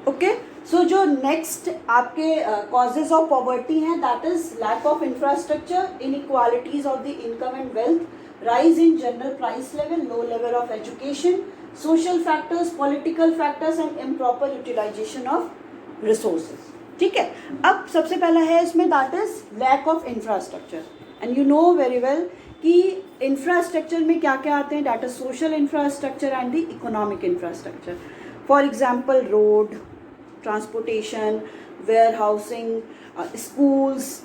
Okay, सो जो next आपके causes of poverty हैं, that is lack of infrastructure, inequalities of the income and wealth, rise in general price level, low level of education, social factors, political factors and improper utilization of resources. ठीक है, अब सबसे पहला है इसमें that is lack of infrastructure, and you know very well कि infrastructure में क्या क्या आते हैं, that is social infrastructure and the economic infrastructure. For example road, transportation, warehousing, schools,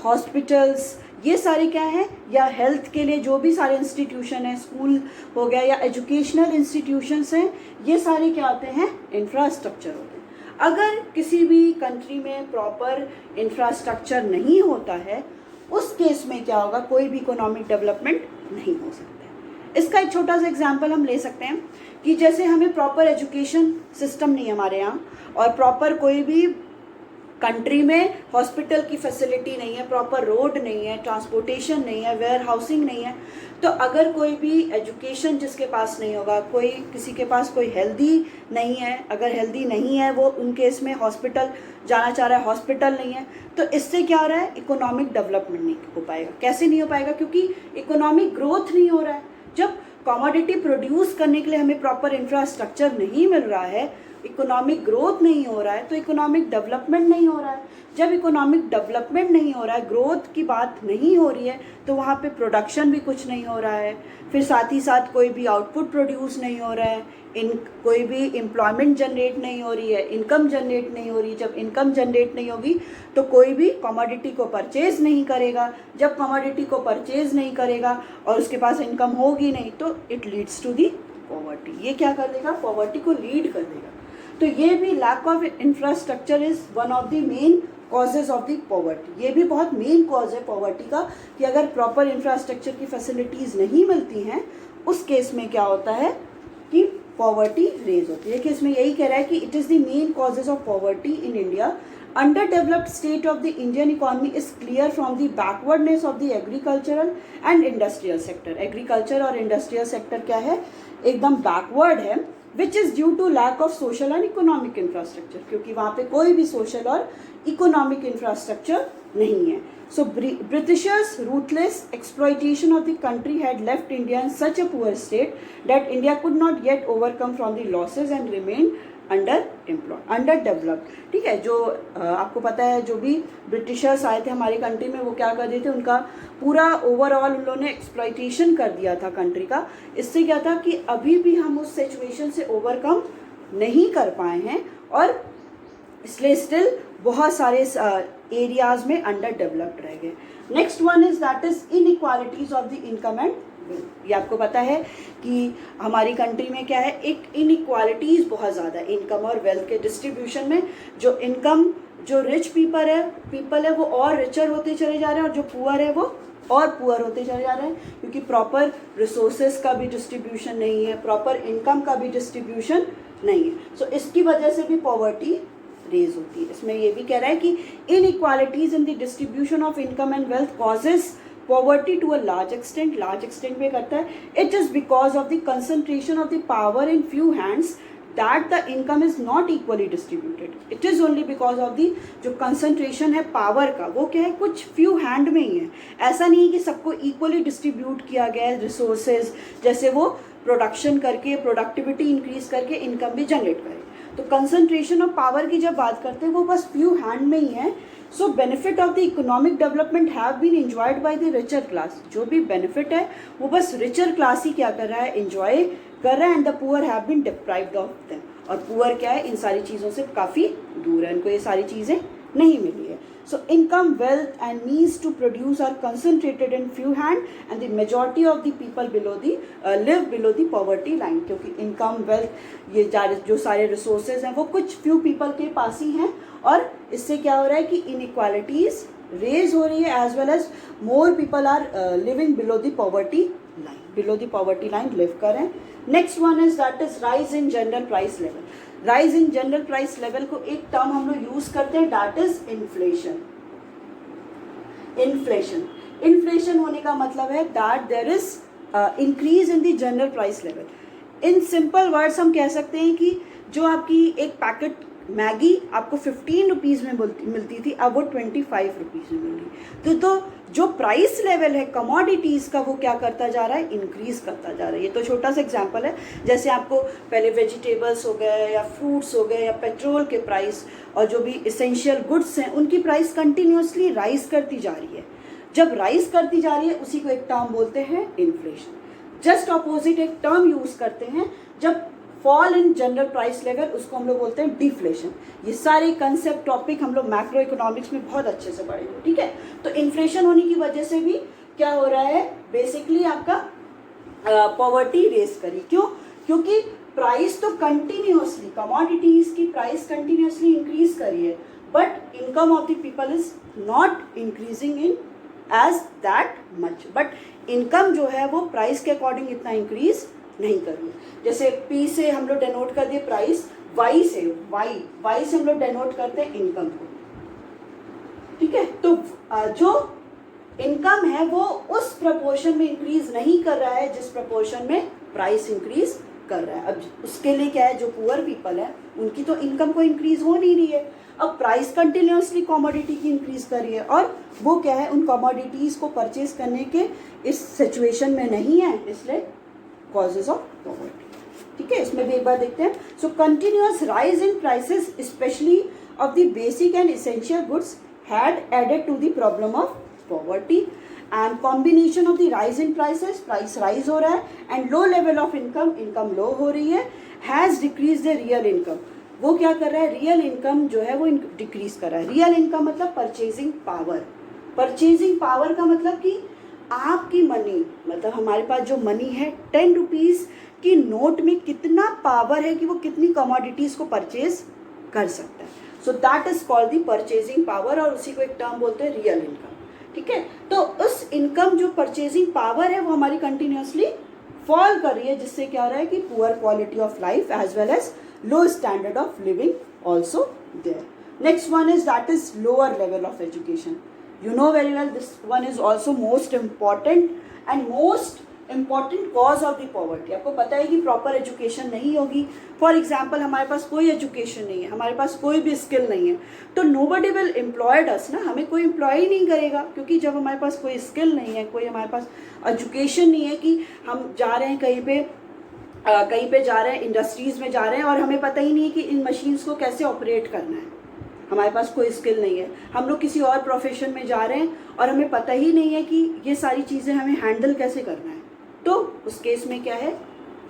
hospitals, ये सारे क्या है, या हेल्थ के लिए जो भी सारे इंस्टीट्यूशन हैं, स्कूल हो गया या एजुकेशनल इंस्टीट्यूशंस हैं, ये सारे क्या होते हैं, इंफ्रास्ट्रक्चर होते हैं. अगर किसी भी कंट्री में प्रॉपर इंफ्रास्ट्रक्चर नहीं होता है, उस केस में क्या होगा, कोई भी इकोनॉमिक डेवलपमेंट नहीं हो सकता है. इसका एक छोटा सा एग्जांपल हम ले सकते हैं कि जैसे हमें प्रॉपर एजुकेशन सिस्टम नहीं है हमारे यहाँ, और प्रॉपर कोई भी कंट्री में हॉस्पिटल की फैसिलिटी नहीं है, प्रॉपर रोड नहीं है, ट्रांसपोर्टेशन नहीं है, वेयर हाउसिंग नहीं है, तो अगर कोई भी एजुकेशन जिसके पास नहीं होगा, कोई किसी के पास कोई हेल्दी नहीं है, अगर हेल्दी नहीं है वो उन केस में हॉस्पिटल जाना चाह रहा है, हॉस्पिटल नहीं है, तो इससे क्या हो रहा है, इकोनॉमिक डेवलपमेंट नहीं हो पाएगा. कैसे नहीं हो पाएगा, क्योंकि इकोनॉमिक ग्रोथ नहीं हो रहा है. जब कमोडिटी प्रोड्यूस करने के लिए हमें प्रॉपर इंफ्रास्ट्रक्चर नहीं मिल रहा है, इकोनॉमिक ग्रोथ नहीं हो रहा है, तो इकोनॉमिक डेवलपमेंट नहीं हो रहा है. जब इकोनॉमिक डेवलपमेंट नहीं हो रहा है, ग्रोथ की बात नहीं हो रही है, तो वहाँ पे प्रोडक्शन भी कुछ नहीं हो रहा है, फिर साथ ही साथ कोई भी आउटपुट प्रोड्यूस नहीं हो रहा है, कोई भी एम्प्लॉयमेंट जनरेट नहीं हो रही है, इनकम जनरेट नहीं हो रही. जब इनकम जनरेट नहीं होगी तो कोई भी कमोडिटी को परचेज नहीं करेगा. जब कमोडिटी को परचेज नहीं करेगा और उसके पास इनकम होगी नहीं, तो it leads to the poverty. ये क्या कर देगा, पॉवर्टी को लीड कर देगा. तो ये भी lack of infrastructure is one of the main causes of the poverty. ये भी बहुत मेन कॉज है पॉवर्टी का, कि अगर प्रॉपर इंफ्रास्ट्रक्चर की फैसिलिटीज़ नहीं मिलती हैं, उस केस में क्या होता है कि पॉवर्टी रेज होती है. केस में यही कह रहा है कि it is the main causes of poverty in India. Underdeveloped state of the Indian economy is clear from the backwardness of the agricultural and industrial sector. Agriculture और industrial sector क्या है, एकदम backward है, which is due to lack of social and economic infrastructure. क्योंकि वहाँ पे कोई भी social और economic infrastructure नहीं है. So Britishers' ruthless exploitation of the country had left India in such a poor state that India could not yet overcome from the losses and remained under developed. ठीक है, जो आपको पता है, जो भी ब्रिटिशर्स आए थे हमारी कंट्री में, वो क्या कर दिए थे, उनका पूरा ओवरऑल उन लोगों ने एक्सप्लॉइटेशन कर दिया था कंट्री का. इससे क्या था कि अभी भी हम उस सिचुएशन से ओवरकम नहीं कर पाए हैं, और इसलिए स्टिल बहुत सारे एरियाज में अंडर डेवलप्ड रह गए. Next one is that is inequalities of the income and. ये आपको पता है कि हमारी कंट्री में क्या है, एक इनइक्वालिटीज़ बहुत ज़्यादा है इनकम और वेल्थ के डिस्ट्रीब्यूशन में. जो इनकम, जो रिच पीपल है वो और रिचर होते चले जा रहे हैं, और जो पुअर है वो और पुअर होते चले जा रहे हैं, क्योंकि प्रॉपर रिसोर्सेज का भी डिस्ट्रीब्यूशन नहीं है, प्रॉपर इनकम का भी डिस्ट्रीब्यूशन नहीं है. सो इसकी वजह से भी पॉवर्टी रेज होती है. इसमें ये भी कह रहा है कि inequalities in the distribution of income and wealth causes poverty to a large extent में करता है. It is because of the concentration of the power in few hands that the income is not equally distributed. It is only because of the जो concentration है power का, वो क्या है, कुछ few hand में ही है. ऐसा नहीं है कि सबको equally distribute किया गया है resources, जैसे वो प्रोडक्शन करके, प्रोडक्टिविटी इंक्रीज करके इनकम भी जनरेट करे. तो कंसंट्रेशन ऑफ पावर की जब बात करते हैं, वो बस फ्यू हैंड में ही है. So benefit of the economic development have been enjoyed by the richer class. जो भी बेनिफिट है वो बस रिचर क्लास ही क्या कर रहा है, एंजॉय कर रहा है, and the poor have been deprived of them. और पुअर क्या है, इन सारी चीज़ों से काफ़ी दूर है, इनको ये सारी चीज़ें नहीं मिली है. So income, wealth and means to produce are concentrated in few hand, and the majority of the people live below the poverty line. क्योंकि income, wealth, ये जो सारे resources हैं वो कुछ few people के पास ही हैं, और इससे क्या हो रहा है कि inequalities raise हो रही है, as well as more people are living below the poverty line live कर रहे हैं. Next one is that is rise in general price level. Rise in general price level को एक टर्म हम लोग यूज करते हैं, दैट इज इन्फ्लेशन. इन्फ्लेशन होने का मतलब है that there is increase in the general price level. In simple words हम कह सकते हैं कि जो आपकी एक पैकेट मैगी आपको 15 रुपीज़ में मिलती थी, अब वो 25 रुपीज़ में मिल रही। तो जो प्राइस लेवल है कमोडिटीज़ का वो क्या करता जा रहा है, इंक्रीज़ करता जा रहा है। ये तो छोटा सा एग्जांपल है, जैसे आपको पहले वेजिटेबल्स हो गए या फ्रूट्स हो गए या पेट्रोल के प्राइस और जो भी इसेंशियल गुड्स हैं उनकी प्राइस कंटिन्यूसली राइज करती जा रही है। जब राइज करती जा रही है उसी को एक टर्म बोलते हैं इन्फ्लेशन। जस्ट अपोजिट एक टर्म यूज़ करते हैं जब fall in general price level, उसको हम लोग बोलते हैं डिफ्लेशन। ये सारे कंसेप्ट टॉपिक हम लोग मैक्रो इकोनॉमिक्स में बहुत अच्छे से पढ़ेंगे, ठीक है। तो इन्फ्लेशन होने की वजह से भी क्या हो रहा है, बेसिकली आपका पॉवर्टी रेस करी। क्यों? क्योंकि प्राइस तो कंटिन्यूसली, कमोडिटीज की प्राइस कंटिन्यूसली इंक्रीज करी है, but income of the people is not increasing in as that much. But income जो है वो प्राइस के अकॉर्डिंग इतना इंक्रीज नहीं कर रही है। जैसे पी से हम लोग डेनोट कर दिए प्राइस, वाई से हम लोग डेनोट करते हैं इनकम को, ठीक है। तो जो इनकम है वो उस प्रपोर्शन में इंक्रीज नहीं कर रहा है जिस प्रपोर्शन में प्राइस इंक्रीज कर रहा है। अब उसके लिए क्या है, जो पुअर पीपल है उनकी तो इनकम को इंक्रीज हो नहीं रही है। अब प्राइस कंटिन्यूसली कमोडिटी की इंक्रीज कर रही है और वो क्या है, उन कमोडिटीज को परचेज करने के इस सिचुएशन में नहीं है, इसलिए कॉजेज ऑफ पॉवर्टी, ठीक है। इसमें भी एक बार देखते हैं। So continuous rise in prices specially of the basic and essential goods had added to the problem of poverty and combination of the rise in prices, price rise हो रहा है, and low level of income, income low हो रही है, has decrease the real income. वो क्या कर रहा है, रियल इनकम जो है वो डिक्रीज कर रहा है। रियल इनकम मतलब परचेजिंग पावर। परचेजिंग पावर का मतलब कि आपकी मनी, मतलब हमारे पास जो मनी है 10 रुपीज़ की नोट में कितना पावर है कि वो कितनी कमोडिटीज़ को परचेज कर सकता है। So that is called the purchasing power, और उसी को एक टर्म बोलते हैं रियल इनकम, ठीक है। तो उस इनकम जो परचेजिंग पावर है वो हमारी कंटिन्यूसली फॉल कर रही है, जिससे क्या हो रहा है कि poor quality of life as well as low standard of living also there. Next one is that is lower level of education. You know very well this one is also most important and most important cause of the poverty। आपको पता है कि proper education नहीं होगी। For example हमारे पास कोई education नहीं है, हमारे पास कोई भी स्किल नहीं है, तो nobody will employ us ना, हमें कोई एम्प्लॉय ही नहीं करेगा। क्योंकि जब हमारे पास कोई स्किल नहीं है, कोई हमारे पास एजुकेशन नहीं है कि हम जा रहे हैं कहीं पे जा रहे हैं, इंडस्ट्रीज़ में जा रहे हैं और हमें पता ही नहीं है कि इन मशीन्स को कैसे ऑपरेट करना है, हमारे पास कोई स्किल नहीं है। हम लोग किसी और प्रोफेशन में जा रहे हैं और हमें पता ही नहीं है कि ये सारी चीज़ें हमें हैंडल कैसे करना है, तो उस केस में क्या है,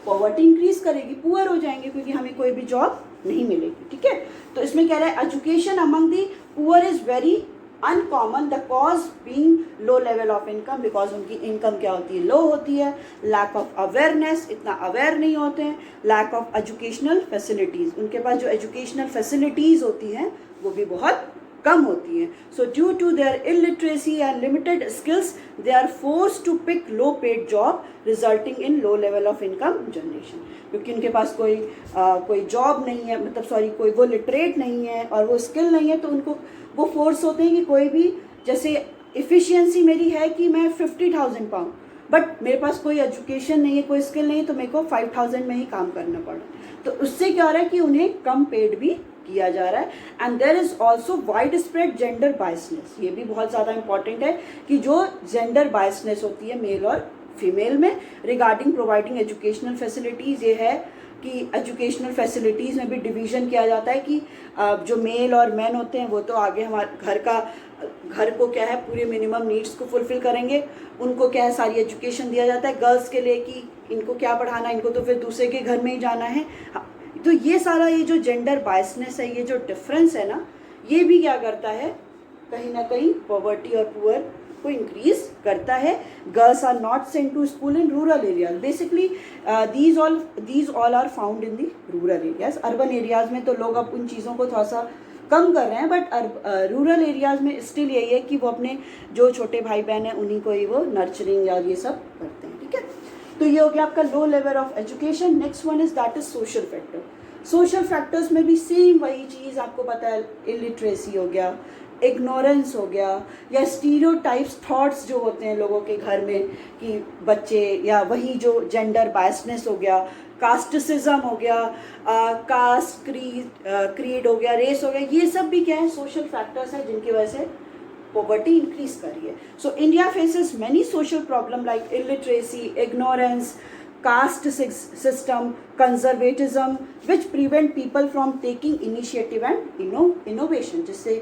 पॉवर्टी इंक्रीज करेगी, पुअर हो जाएंगे क्योंकि हमें कोई भी जॉब नहीं मिलेगी, ठीक है। तो इसमें कह रहा है education among the poor is very uncommon, the cause being low level of income, because उनकी इनकम क्या होती है, लो होती है। लैक ऑफ अवेयरनेस, इतना अवेयर नहीं होते हैं। लैक ऑफ एजुकेशनल फैसिलिटीज़, उनके पास जो एजुकेशनल फैसिलिटीज़ होती हैं वो भी बहुत कम होती हैं। So due to their illiteracy and limited skills they are force to pick low paid job resulting in low level of income generation. क्योंकि उनके पास कोई जॉब नहीं है, मतलब सॉरी कोई वो लिटरेट नहीं है और वो स्किल नहीं है, तो उनको वो फोर्स होते हैं कि कोई भी, जैसे इफ़िशियंसी मेरी है कि मैं 50,000 पाऊँ, बट मेरे पास कोई एजुकेशन नहीं है, कोई स्किल नहीं है, तो मेरे को 5,000 में ही काम करना पड़ा। तो उससे क्या हो रहा है कि उन्हें कम पेड भी किया जा रहा है। And there is also wide spread gender biasness, ये भी बहुत ज़्यादा इंपॉर्टेंट है कि जो जेंडर बायसनेस होती है मेल और फीमेल में रिगार्डिंग प्रोवाइडिंग एजुकेशनल फैसिलिटीज़, ये है कि एजुकेशनल फैसिलिटीज़ में भी डिवीज़न किया जाता है कि जो मेल और मैन होते हैं वो तो आगे हमारे घर को क्या है पूरे मिनिमम नीड्स को फुलफिल करेंगे, उनको क्या है सारी एजुकेशन दिया जाता है। गर्ल्स के लिए कि इनको क्या पढ़ाना, इनको तो फिर दूसरे के घर में ही जाना है। तो ये सारा ये जो जेंडर बायसनेस है, ये जो डिफरेंस है ना, ये भी क्या करता है, कहीं ना कहीं पॉवर्टी और पुअर को इंक्रीज करता है। Girls are not sent to school in rural areas, basically these all are found in the rural areas. Urban areas में तो लोग अब उन चीज़ों को थोड़ा सा कम कर रहे हैं, बट रूरल एरियाज में स्टिल यही है कि वो अपने जो छोटे भाई बहन हैं उन्हीं को ही वो नर्चरिंग या ये सब करते हैं, ठीक है। तो ये हो गया आपका लो level of education. Next one is that is social factor. Social factors में भी सेम वही चीज़ आपको पता है, इलिटरेसी हो गया, इग्नोरेंस हो गया, या स्टीरियोटाइप्स थॉट्स जो होते हैं लोगों के घर में कि बच्चे, या वही जो जेंडर बायसनेस हो गया कास्टिसिज्म हो गया, कास्ट क्रीड हो गया, रेस हो गया, ये सब भी क्या है, सोशल फैक्टर्स हैं जिनकी वजह से पॉवर्टी इंक्रीज कर रही है. So India faces many social problem like illiteracy, ignorance, caste system, conservatism, which prevent people from taking initiative and innovation, जिससे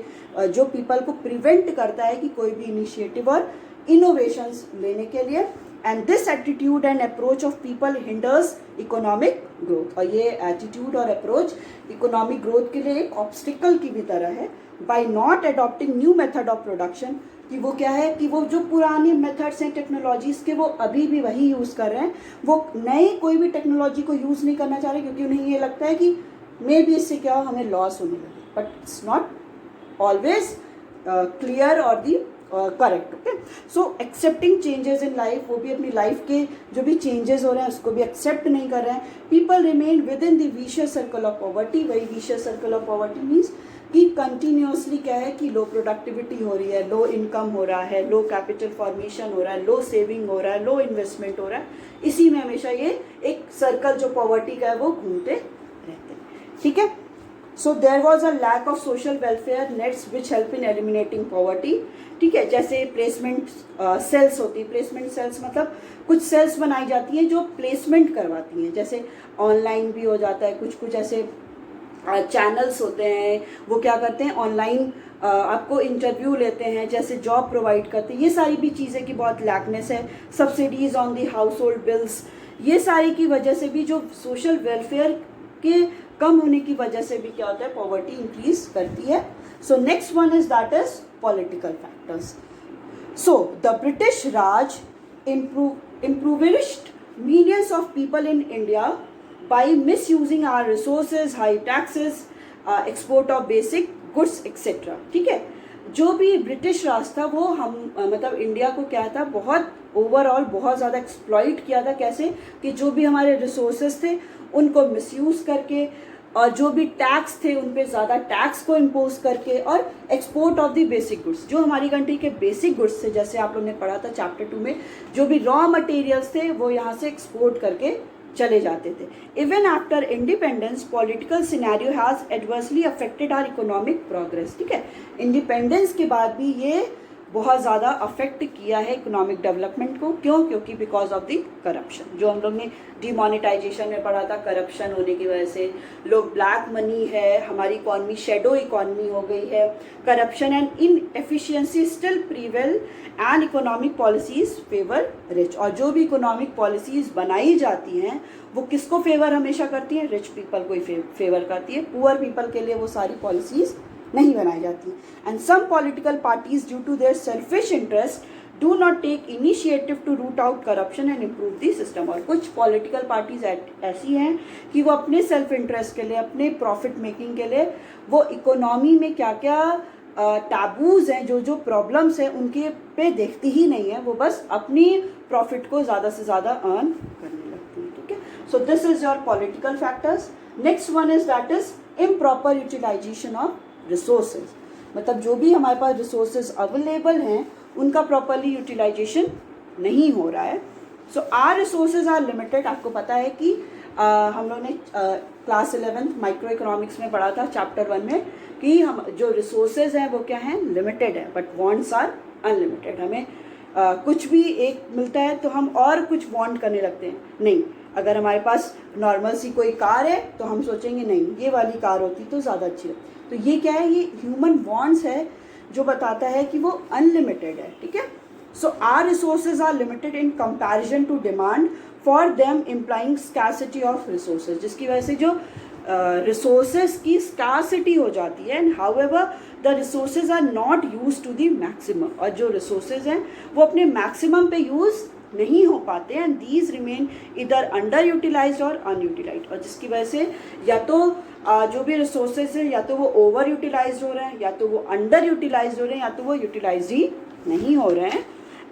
जो people को prevent करता है कि कोई भी initiative और innovations लेने के लिए. And this attitude and approach of people hinders economic growth. और ये attitude और approach economic growth के लिए एक obstacle की भी तरह है. By not adopting new method of production, कि वो क्या है कि वो जो पुराने मेथड्स हैं टेक्नोलॉजीज के वो अभी भी वही यूज़ कर रहे हैं, वो नए कोई भी टेक्नोलॉजी को यूज़ नहीं करना चाह रहे, क्योंकि उन्हें ये लगता है कि मे बी इससे क्या हो, हमें लॉस होने लगे. But it's not always clear or the correct. Okay, so accepting changes in life, वो भी अपनी लाइफ के जो भी चेंजेस हो रहे हैं उसको भी एक्सेप्ट नहीं कर रहे हैं. People remain with in the vicious circle of poverty. वही vicious circle of poverty means कि कंटिन्यूसली क्या है कि लो प्रोडक्टिविटी हो रही है, लो इनकम हो रहा है, लो कैपिटल फॉर्मेशन हो रहा है, लो सेविंग हो रहा है, लो इन्वेस्टमेंट हो रहा है. इसी में हमेशा ये एक सर्कल जो पॉवर्टी का है वो घूमते रहते हैं. ठीक है. So there was a lack of social welfare nets which help in eliminating poverty. ठीक है, जैसे प्लेसमेंट सेल्स होती है. प्लेसमेंट सेल्स मतलब कुछ सेल्स बनाई जाती हैं जो प्लेसमेंट करवाती हैं, जैसे ऑनलाइन भी हो जाता है, कुछ कुछ ऐसे चैनल्स होते हैं वो क्या करते हैं, ऑनलाइन आपको इंटरव्यू लेते हैं, जैसे जॉब प्रोवाइड करते हैं. ये सारी भी चीज़ें की बहुत लैकनेस है. Subsidies on the house hold bills, ये सारी की वजह से भी जो सोशल वेलफेयर के कम होने की वजह से भी क्या होता है, पॉवर्टी इंक्रीज करती है. So next one is that is political factors. So the British Raj impoverished millions of people in India by misusing our resources, high taxes, export of basic goods etc. ठीक है, जो भी British राज था वो हम मतलब इंडिया को क्या था, बहुत ओवरऑल बहुत ज़्यादा एक्सप्लॉइट किया था. कैसे कि जो भी हमारे रिसोर्सेज थे उनको मिसयूज़ करके, और जो भी टैक्स थे उन पे ज़्यादा टैक्स को इम्पोज करके, और export of the basic goods, जो हमारी कंट्री के बेसिक गुड्स थे, जैसे आप लोगों ने पढ़ा था चैप्टर 2 में, जो भी रॉ मटेरियल्स थे वो यहाँ से एक्सपोर्ट करके चले जाते थे. Even after independence political scenario has adversely affected our economic progress. ठीक है, इंडिपेंडेंस के बाद भी ये बहुत ज़्यादा अफेक्ट किया है इकोनॉमिक डेवलपमेंट को. क्यों? क्योंकि बिकॉज ऑफ द करप्शन, जो हम लोग ने डिमोनेटाइजेशन में पढ़ा था, करप्शन होने की वजह से लोग, ब्लैक मनी है, हमारी इकॉनमी शेडो इकॉनमी हो गई है. Corruption and inefficiency still prevail and economic policies favour rich. और जो भी इकोनॉमिक पॉलिसीज बनाई जाती हैं वो किसको फेवर हमेशा करती हैं, रिच पीपल को ही फेवर करती है. पुअर पीपल के लिए वो सारी पॉलिसीज नहीं बनाई जाती. And some political parties due to their selfish interest do not take initiative to root out corruption and improve the system. और कुछ पॉलिटिकल पार्टीज ऐसी हैं कि वो अपने सेल्फ इंटरेस्ट के लिए, अपने प्रॉफिट मेकिंग के लिए, वो इकोनॉमी में क्या क्या टैबूज हैं, जो जो प्रॉब्लम्स हैं उनके पे देखती ही नहीं है, वो बस अपनी प्रॉफिट को ज़्यादा से ज़्यादा अर्न करने लगती है. ठीक है, so this is your political factors. Next one is that is improper utilisation of resources. मतलब जो भी हमारे पास रिसोर्सेज अवेलेबल हैं उनका प्रॉपरली यूटिलाइजेशन नहीं हो रहा है. So our resources are limited. आपको पता है कि हम लोग ने क्लास 11 माइक्रो इकोनॉमिक्स में पढ़ा था चैप्टर 1 में कि हम जो रिसोर्सेज हैं वो क्या हैं, लिमिटेड है, बट वांट्स आर अनलिमिटेड. हमें कुछ भी एक मिलता है तो हम और कुछ वांट करने लगते हैं. नहीं, अगर हमारे पास नॉर्मल सी कोई कार है तो हम सोचेंगे नहीं ये वाली कार होती तो ज़्यादा अच्छी लगती. तो ये क्या है, ये ह्यूमन वांट्स है जो बताता है कि वो अनलिमिटेड है. ठीक है, so our resources are limited in comparison to demand for them implying scarcity of resources, जिसकी वजह से जो रिसोर्सेज की स्कैसिटी हो जाती है. And however the resources are not use to the maximum. और जो रिसोर्सेज हैं वो अपने मैक्सिमम पे यूज़ नहीं हो पाते. एंड दीज रिमेन इधर अंडर यूटिलाइज और अनयूटिलाइज. और जिसकी वजह से या तो जो भी रिसोर्सेज हैं या तो वो ओवर यूटिलाइज हो रहे हैं, या तो वो अंडर यूटिलाइज हो रहे हैं, या तो वो यूटिलाइज ही नहीं हो रहे हैं.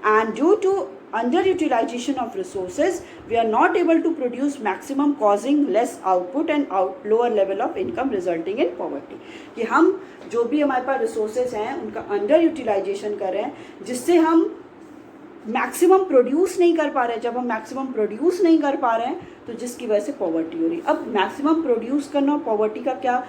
And due to under utilisation of resources we are not able to produce maximum, causing less output and lower level of income resulting in poverty. कि हम जो भी हमारे पास रिसोर्सेज हैं उनका अंडर यूटिलाइजेशन कर रहे हैं, जिससे हम मैक्सिमम प्रोड्यूस नहीं कर पा रहे हैं, जब हम मैक्सिमम प्रोड्यूस नहीं कर पा रहे हैं तो जिसकी वजह से पॉवर्टी हो रही है। अब मैक्सिमम प्रोड्यूस करना और पॉवर्टी का क्या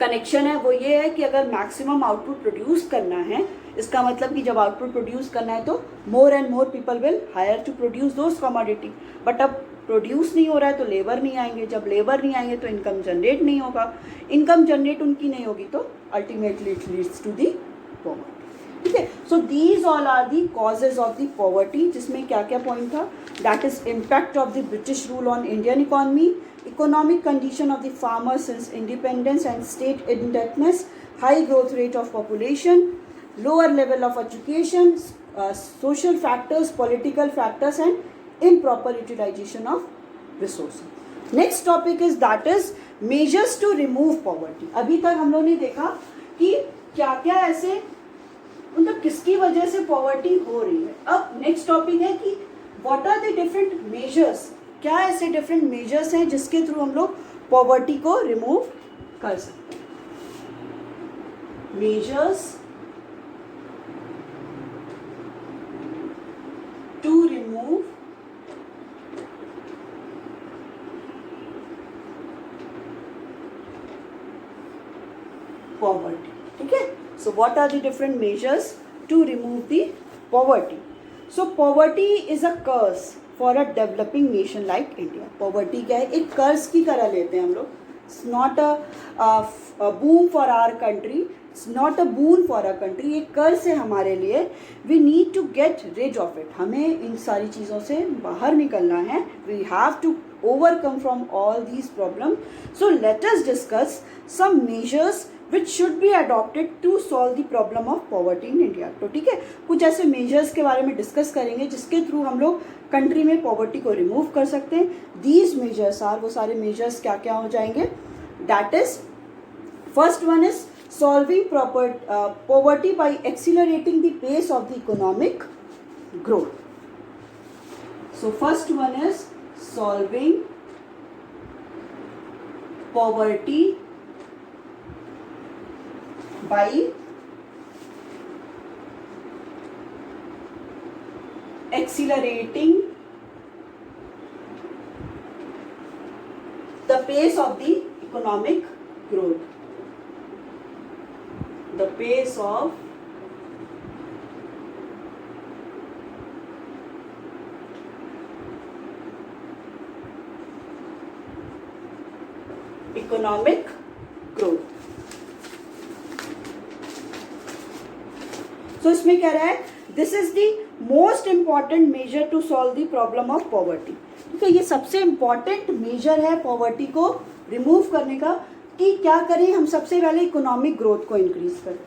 कनेक्शन है, वो ये है कि अगर मैक्सिमम आउटपुट प्रोड्यूस करना है, इसका मतलब कि जब आउटपुट प्रोड्यूस करना है तो more and more people will hire to produce those commodity. But अब प्रोड्यूस नहीं हो रहा है तो लेबर नहीं आएंगे, जब लेबर नहीं आएंगे तो इनकम जनरेट नहीं होगा, इनकम जनरेट उनकी नहीं होगी तो ultimately it leads to the poverty. ठीक है, so these all are the causes of the poverty, जिसमें क्या क्या पॉइंट था, that is impact of the British rule on Indian economy, economic condition of the farmers since independence and state indebtedness, high growth rate of population, lower level of education, social factors, political factors and improper utilization of resources. Next topic is that is measures to remove poverty. अभी तक हम लोगों ने देखा कि क्या क्या ऐसे मतलब किसकी वजह से पॉवर्टी हो रही है। अब नेक्स्ट टॉपिक है कि what are the different measures, क्या ऐसे डिफरेंट मेजर्स हैं जिसके थ्रू हम लोग पॉवर्टी को रिमूव कर सकते हैं। Measures to remove poverty. ठीक है, so what are the different measures to remove the poverty. So poverty is a curse for a developing nation like India. Poverty क्या है, एक कर्ज की तरह लेते हैं हम लोग। It's not a boom for our country, it's not a boon for a country, ये कर्ज है हमारे लिए। We need to get rid of it, हमें इन सारी चीज़ों से बाहर निकलना है। We have to overcome from all these problems. So let us discuss some measures which should be adopted to solve the problem of poverty in India. तो ठीक है, कुछ ऐसे measures के बारे में डिस्कस करेंगे जिसके थ्रू हम लोग कंट्री में पॉवर्टी को रिमूव कर सकते हैं। These measures are, वो सारे measures क्या क्या हो जाएंगे, that is first one is solving poverty by accelerating the pace of the economic growth. So first one is solving poverty by accelerating the pace of the economic growth. The pace of economic growth. So इसमें क्या रहा है, this is the most important measure to solve the problem of poverty. ठीक है, ये सबसे important measure है poverty को रिमूव करने का कि क्या करें हम। सबसे पहले इकोनॉमिक ग्रोथ को इंक्रीज करें,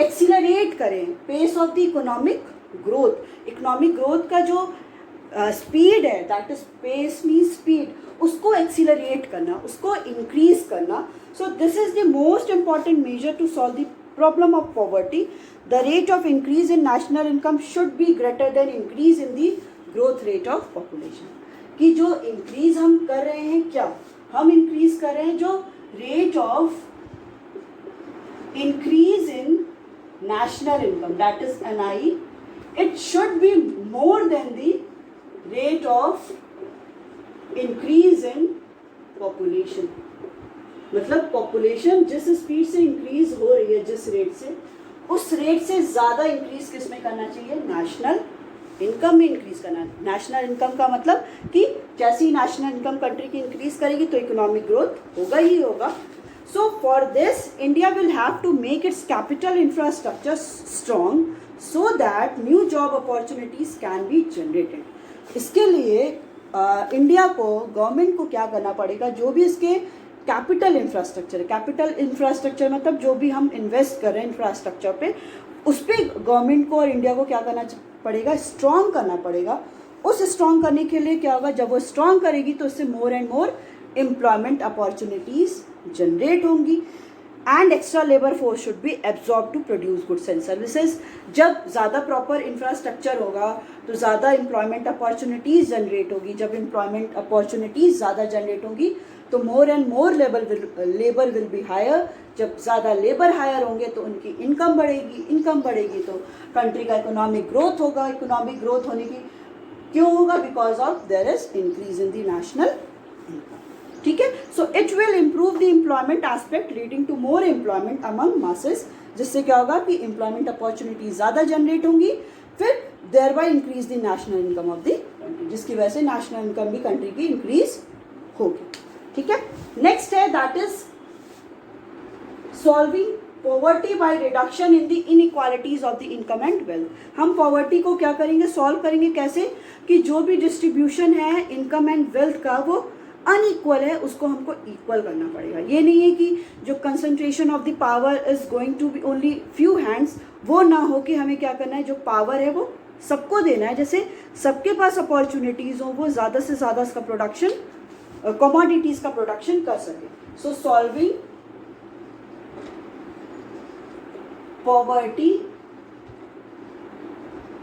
एक्सीलरेट करें pace of the economic growth. Economic growth का जो स्पीड है, that is pace mean speed, उसको एक्सीलरेट करना, उसको इंक्रीज करना। सो this is the most important measure to solve the problem of poverty. The rate of increase in national income should be greater than increase in the growth rate of population. कि जो increase हम कर रहे हैं, क्या हम increase कर रहे हैं, जो rate of increase in national income, that is NI, it should be more than the rate of increase in population. मतलब पॉपुलेशन जिस स्पीड से इंक्रीज हो रही है, जिस रेट से, उस रेट से ज़्यादा इंक्रीज किस में करना चाहिए, नेशनल इनकम में इंक्रीज करना है। नेशनल इनकम का मतलब कि जैसे ही नेशनल इनकम कंट्री की इंक्रीज करेगी तो इकोनॉमिक ग्रोथ होगा ही होगा। So for this, India will have to make its capital infrastructure strong so that new job opportunities can be generated. इसके लिए इंडिया को, गवर्नमेंट को क्या करना पड़ेगा, जो भी इसके कैपिटल इंफ्रास्ट्रक्चर है, कैपिटल इंफ्रास्ट्रक्चर मतलब जो भी हम इन्वेस्ट कर रहे हैं इंफ्रास्ट्रक्चर पे, उस पर गवर्नमेंट को और इंडिया को क्या करना पड़ेगा, स्ट्रॉन्ग करना पड़ेगा। उस स्ट्रॉन्ग करने के लिए क्या होगा, जब वो स्ट्रॉन्ग करेगी तो इससे more and more employment opportunities generate होंगी and extra labour force should be absorb to produce goods and services. जब ज़्यादा प्रॉपर इंफ्रास्ट्रक्चर होगा तो ज़्यादा एम्प्लॉयमेंट अपॉर्चुनिटीज़ जनरेट होगी। जब एम्प्लॉयमेंट अपॉर्चुनिटीज़ ज़्यादा जनरेट होंगी तो more and more labour will be hire, जब ज़्यादा लेबर हायर होंगे तो उनकी इनकम बढ़ेगी, इनकम बढ़ेगी तो कंट्री का इकोनॉमिक ग्रोथ होगा, इकोनॉमिक ग्रोथ होने की क्यों होगा, because of there is increase in the national income, ठीक है। So it will improve the employment aspect leading to more employment among masses, जिससे क्या होगा कि एम्प्लॉयमेंट अपॉर्चुनिटी ज़्यादा जनरेट होंगी, फिर thereby increase the national income of the country, जिसकी वजह से नेशनल इनकम भी कंट्री की इंक्रीज होगी, ठीक है। नेक्स्ट है that is solving poverty by reduction in the inequalities of the income and wealth. हम पॉवर्टी को क्या करेंगे, सॉल्व करेंगे कैसे, कि जो भी डिस्ट्रीब्यूशन है इनकम एंड वेल्थ का वो अनइक्वल है, उसको हमको इक्वल करना पड़ेगा। ये नहीं है कि जो concentration of the power is going to be only few hands, वो ना हो कि हमें क्या करना है, जो पावर है वो सबको देना है, जैसे सबके पास अपॉर्चुनिटीज़ हो, वो ज़्यादा से ज़्यादा इसका प्रोडक्शन, कमोडिटीज़ का प्रोडक्शन कर सके। सो solving poverty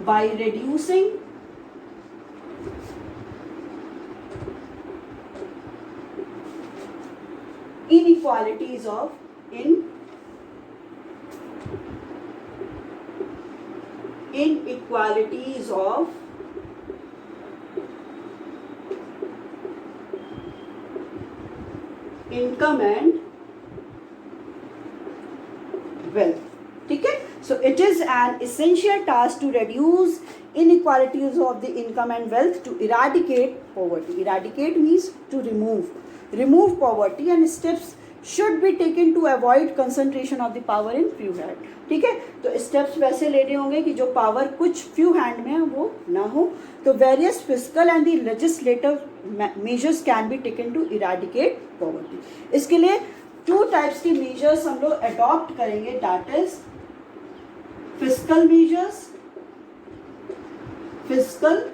by reducing inequalities of inequalities of income and wealth, ठीक है। So it is an essential task to reduce inequalities of the income and wealth, to eradicate poverty. Eradicate means to remove poverty, and steps should be taken to avoid concentration of the power in few hand, ठीक है। तो steps वैसे लेने होंगे कि जो power कुछ few hand में है वो ना हो। तो various physical and the legislative measures can be taken to eradicate poverty. इसके लिए 2 टाइप्स के मेजर्स हम लोग अडॉप्ट करेंगे, that is physical measures, physical,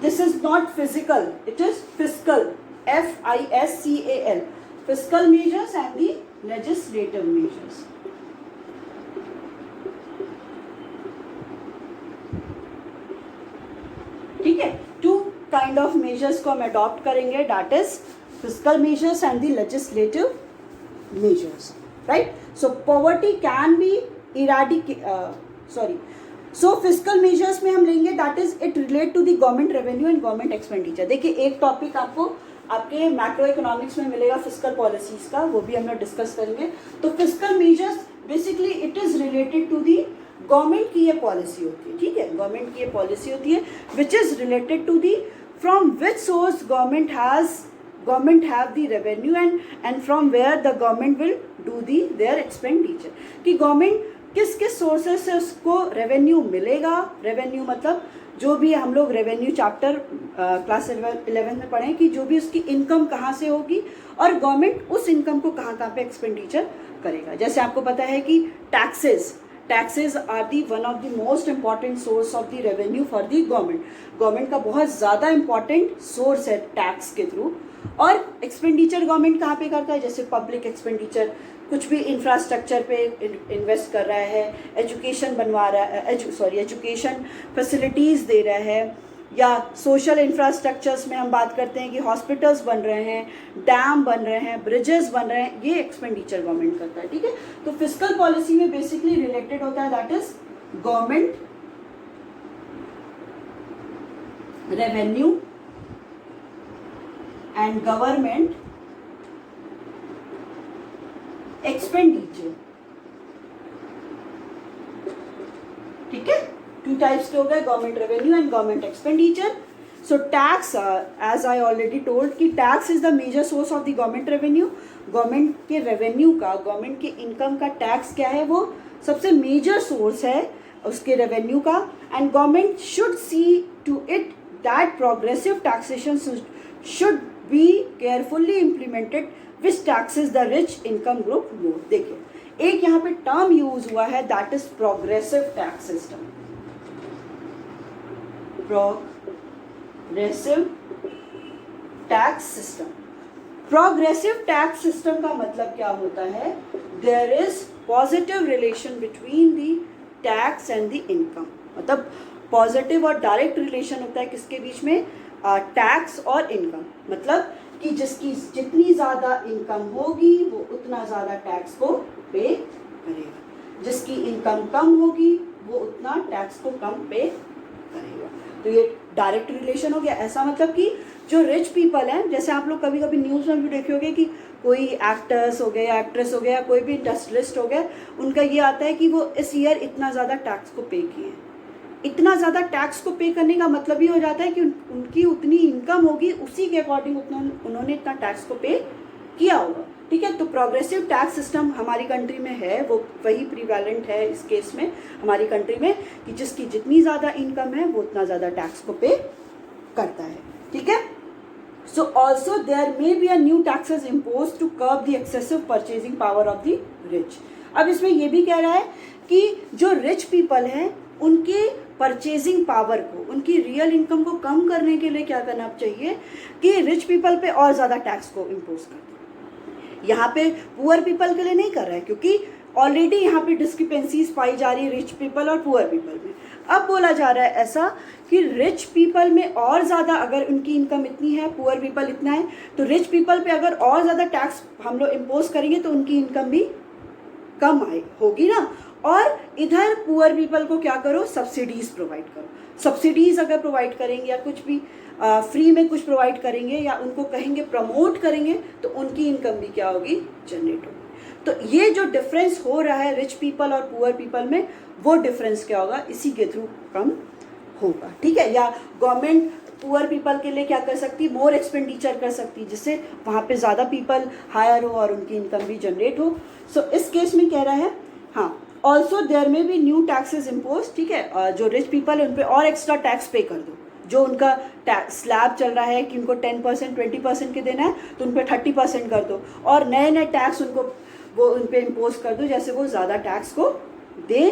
this is not physical, it is fiscal, FISCAL, fiscal measures and the legislative measures, ठीक है। 2 kind of measures को हम अडॉप्ट करेंगे, that is physical measures and the legislative measures, right? So poverty can be so physical measures में हम लेंगे that is it relate to the government revenue and government expenditure. देखिए एक topic आपको आपके मैक्रो इकोनॉमिक्स में मिलेगा फिजिकल पॉलिसीज का, वो भी हम लोग डिस्कस करेंगे। तो physical measures basically it is related to the government की ये पॉलिसी होती है, ठीक है, गवर्नमेंट की ये पॉलिसी होती है which is related to the from which source government have the revenue and from where the government will do their expenditure, कि गवर्नमेंट किस किस सोर्सेस से उसको रेवेन्यू मिलेगा। रेवेन्यू मतलब जो भी हम लोग रेवेन्यू चैप्टर क्लास 11 में पढ़ें कि जो भी उसकी इनकम कहाँ से होगी और गवर्नमेंट उस इनकम को कहाँ कहाँ पे एक्सपेंडिचर करेगा। जैसे आपको पता है कि taxes are the one of the most important source of the revenue for the government का बहुत ज़्यादा इंपॉर्टेंट सोर्स है टैक्स के थ्रू। और एक्सपेंडिचर गवर्नमेंट कहाँ पे करता है, जैसे पब्लिक एक्सपेंडिचर, कुछ भी इंफ्रास्ट्रक्चर पे इन्वेस्ट कर रहा है, एजुकेशन बनवा रहा है, एजुकेशन फैसिलिटीज़ दे रहा है, या सोशल इंफ्रास्ट्रक्चर्स में हम बात करते हैं कि हॉस्पिटल्स बन रहे हैं, डैम बन रहे हैं, ब्रिजेस बन रहे हैं, ये एक्सपेंडिचर गवर्नमेंट करता है, ठीक है। तो फिजिकल पॉलिसी में बेसिकली रिलेटेड होता है that is government revenue and government expenditure, ठीक है। 2 टाइप्स के हो गए, government revenue and government expenditure. So tax, as I already told कि tax is the major source of the government revenue. Government के revenue का, गवर्नमेंट के income का टैक्स क्या है, वो सबसे मेजर सोर्स है उसके रेवेन्यू का। And government should see to it that progressive taxation should be carefully implemented which taxes the rich income group more. देखिए एक यहाँ पे टर्म यूज हुआ है that is progressive tax system. Progressive tax system, progressive tax system का मतलब क्या होता है, there is positive relation between the tax and the income. मतलब पॉजिटिव और डायरेक्ट रिलेशन होता है किसके बीच में, टैक्स और इनकम। मतलब कि जिसकी जितनी ज़्यादा इनकम होगी वो उतना ज़्यादा टैक्स को पे करेगा, जिसकी इनकम कम होगी वो उतना टैक्स को कम पे करेगा। तो ये डायरेक्ट रिलेशन हो गया। ऐसा मतलब कि जो रिच पीपल हैं, जैसे आप लोग कभी कभी न्यूज़ में भी देखे होंगे कि कोई एक्टर्स हो गए या एक्ट्रेस हो गया या कोई भी इंडस्ट्रियलिस्ट हो गया, उनका ये आता है कि वो इस ईयर इतना ज़्यादा टैक्स को पे किए हैं। इतना ज़्यादा टैक्स को पे करने का मतलब ही हो जाता है कि उनकी उतनी इनकम होगी, उसी के अकॉर्डिंग उन्होंने इतना टैक्स को पे किया होगा। ठीक है, तो प्रोग्रेसिव टैक्स सिस्टम हमारी कंट्री में है, वो वही प्रिवेलेंट है इस केस में हमारी कंट्री में, कि जिसकी जितनी ज़्यादा इनकम है वो उतना ज़्यादा टैक्स को पे करता है। ठीक है, so also there may be a new taxes impose to curb the excessive purchasing power of the rich. अब इसमें ये भी कह रहा है कि जो रिच पीपल हैं उनके परचेजिंग पावर को, उनकी रियल इनकम को कम करने के लिए क्या करना चाहिए कि रिच पीपल पे और ज़्यादा टैक्स को इम्पोज कर दो। यहाँ पे पुअर पीपल के लिए नहीं कर रहा है, क्योंकि ऑलरेडी यहाँ पे डिस्क्रिपेंसीज पाई जा रही है रिच पीपल और पुअर पीपल में। अब बोला जा रहा है ऐसा कि रिच पीपल में और ज़्यादा, अगर उनकी इनकम इतनी है, पुअर पीपल इतना है, तो रिच पीपल पे अगर और ज़्यादा टैक्स हम लोग इम्पोज करेंगे तो उनकी इनकम भी कम आए होगी ना। और इधर पुअर पीपल को क्या करो, सब्सिडीज़ प्रोवाइड करो। सब्सिडीज़ अगर प्रोवाइड करेंगे या कुछ भी फ्री में कुछ प्रोवाइड करेंगे या उनको कहेंगे प्रमोट करेंगे, तो उनकी इनकम भी क्या होगी, जनरेट होगी। तो ये जो डिफरेंस हो रहा है रिच पीपल और पुअर पीपल में, वो डिफरेंस क्या होगा, इसी के थ्रू कम होगा। ठीक है, या गवर्नमेंट पुअर पीपल के लिए क्या कर सकती, मोर एक्सपेंडिचर कर सकती, जिससे वहाँ पे ज़्यादा पीपल हायर हो और उनकी इनकम भी जनरेट हो। सो इस केस में कह रहा है, हाँ, ऑल्सो देयर में भी न्यू टैक्सेस इम्पोज। ठीक है, जो रिच पीपल है उन पर और एक्स्ट्रा टैक्स पे कर दो। जो उनका टैक्स स्लैब चल रहा है कि उनको 10% 20% के देना है, तो उन पर 30% कर दो, और नए नए टैक्स उनको वो उन पर इम्पोज कर दो, जैसे वो ज़्यादा टैक्स को दे।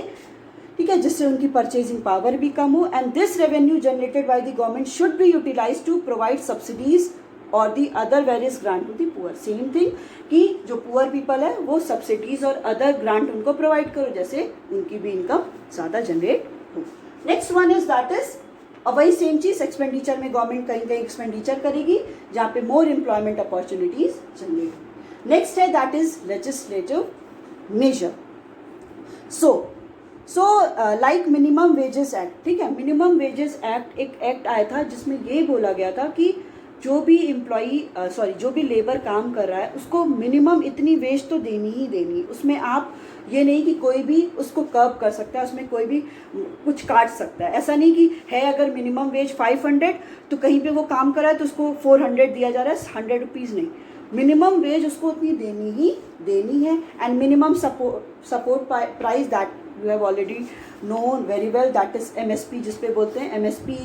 ठीक है, जिससे उनकी परचेजिंग पावर भी कम हो। And this revenue generated by the government should be utilise to provide subsidies और the other various grant to the poor. Same thing कि जो पुअर पीपल है वो सब्सिडीज और अदर ग्रांट उनको प्रोवाइड करो, जैसे उनकी भी इनकम ज़्यादा जनरेट हो। Next one is that is, वही सेम चीज़ एक्सपेंडिचर में गवर्नमेंट कहीं कहीं एक्सपेंडिचर करेगी जहाँ पे मोर एम्प्लॉयमेंट अपॉर्चुनिटीज जनरेट हो। नेक्स्ट है that is legislative measure. So like minimum wages act. ठीक है, मिनिमम वेजेस एक्ट एक एक्ट आया था जिसमें ये बोला गया था कि जो भी जो भी लेबर काम कर रहा है उसको मिनिमम इतनी वेज तो देनी ही देनी। उसमें आप ये नहीं कि कोई भी उसको कर्ब कर सकता है, उसमें कोई भी कुछ काट सकता है। ऐसा नहीं कि है अगर मिनिमम वेज 500 तो कहीं पे वो काम कर रहा है तो उसको 400 दिया जा रहा है, 100 रुपीज़ नहीं। मिनिमम वेज उसको उतनी देनी ही देनी है। And minimum support price that you have already known very well, that is MSP, जिसपे बोलते हैं MSP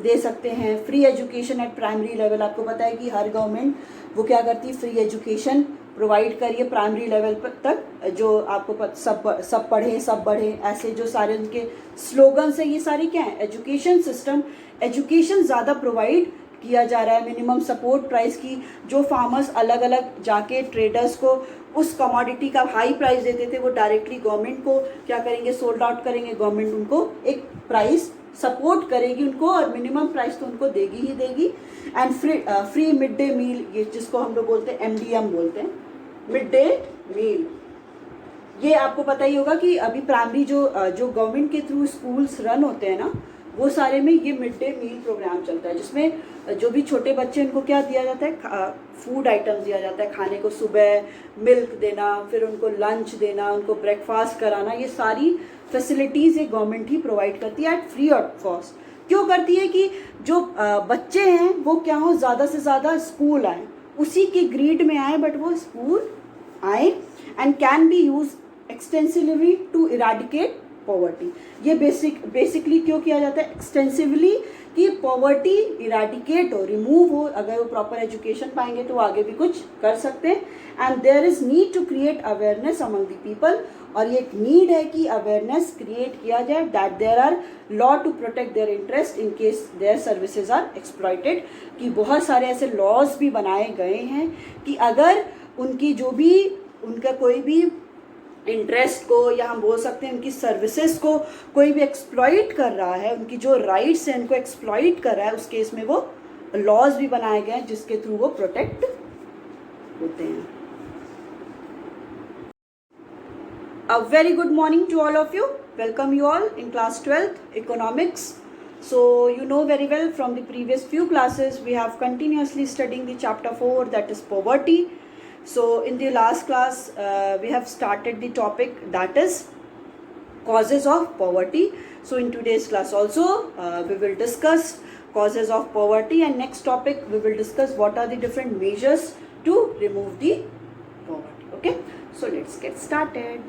दे सकते हैं। Free education at primary level, आपको पता है कि हर गवर्नमेंट वो क्या करती है, फ्री एजुकेशन प्रोवाइड करिए प्राइमरी लेवल तक, जो आपको सब पढ़ें सब बढ़ें, ऐसे जो सारे उनके स्लोगन्स हैं, ये सारे क्या हैं, एजुकेशन सिस्टम, एजुकेशन ज़्यादा प्रोवाइड किया जा रहा है। मिनिमम सपोर्ट प्राइस की, जो फार्मर्स अलग अलग जाके ट्रेडर्स को उस कमोडिटी का हाई प्राइस देते थे, वो डायरेक्टली गवर्नमेंट को क्या करेंगे, सोल्ड आउट करेंगे। गवर्नमेंट उनको एक प्राइस सपोर्ट करेगी उनको, और मिनिमम प्राइस तो उनको देगी ही देगी। And free mid day meal, ये जिसको हम लोग बोलते हैं MDM बोलते हैं, मिड डे मील। ये आपको पता ही होगा कि अभी प्राइमरी जो गवर्नमेंट के थ्रू स्कूल्स रन होते हैं ना, वो सारे में ये मिड डे मील प्रोग्राम चलता है, जिसमें जो भी छोटे बच्चे उनको क्या दिया जाता है, फूड आइटम्स दिया जाता है खाने को। सुबह मिल्क देना, फिर उनको लंच देना, उनको ब्रेकफास्ट कराना, ये सारी फैसिलिटीज़ ये गवर्नमेंट ही प्रोवाइड करती है एट फ्री ऑफ कॉस्ट। क्यों करती है कि जो बच्चे हैं वो क्या हो, ज़्यादा से ज़्यादा स्कूल आए, उसी की ग्रीड में आए, बट वो स्कूल आए and can be use extensively to eradicate poverty. ये बेसिकली क्यों किया जाता है एक्सटेंसिवली, कि पॉवर्टी इराडिकेट हो, रिमूव हो। अगर वो प्रॉपर एजुकेशन पाएंगे तो वो आगे भी कुछ कर सकते हैं। And there is need to create awareness among the people, और ये एक नीड है कि अवेयरनेस क्रिएट किया जाए that there are law to protect their interest in case their services are exploited. कि बहुत सारे ऐसे लॉज भी बनाए गए हैं कि अगर उनकी जो भी उनका कोई भी इंटरेस्ट को, या हम बोल सकते हैं उनकी सर्विसेज को कोई भी एक्सप्लॉइट कर रहा है, उनकी जो राइट्स हैं उनको एक्सप्लॉइट कर रहा है, उस केस में वो लॉज भी बनाए गए हैं जिसके थ्रू वो प्रोटेक्ट होते हैं. A very good morning to all of you. Welcome you all in class 12th economics. So you know very well from the previous few classes we have continuously studying the chapter 4, that is poverty. So in the last class we have started the topic that is causes of poverty. So in today's class also we will discuss causes of poverty, and next topic we will discuss what are the different measures to remove the poverty. Okay, so let's get started.